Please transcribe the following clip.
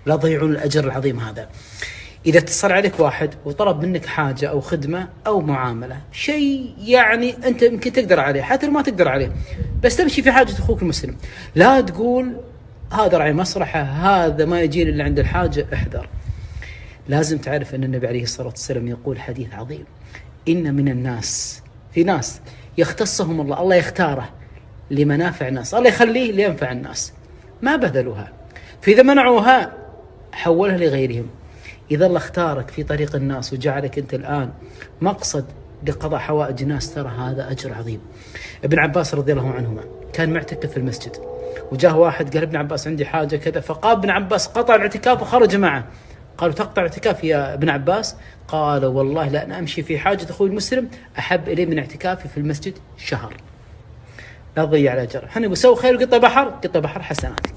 لا تضيعون الأجر العظيم هذا. إذا اتصل عليك واحد وطلب منك حاجة أو خدمة أو معاملة، شيء يعني أنت يمكن تقدر عليه حتى ما تقدر عليه، بس تمشي في حاجة أخوك المسلم، لا تقول هذا راعي مصلحة، هذا ما يجي إلا عند الحاجة، احذر. لازم تعرف أن النبي عليه الصلاة والسلام يقول حديث عظيم: إن من الناس، في ناس يختصهم الله يختاره لمنافع الناس، الله يخليه لينفع الناس، ما بذلوها، فإذا منعوها حولها لغيرهم. إذا الله اختارك في طريق الناس وجعلك أنت الآن مقصد لقضاء حوائج الناس، ترى هذا أجر عظيم. ابن عباس رضي الله عنهما كان معتكف في المسجد، وجاء واحد قال ابن عباس عندي حاجة كذا، فقال ابن عباس قطع الاعتكاف وخرج معه. قالوا تقطع اعتكاف يا ابن عباس؟ قال والله لأن أمشي في حاجة أخوي المسلم أحب إلي من اعتكافي في المسجد شهر. لا تضيع الأجر. احنا بنسوي خير، قطع بحر حسناتك.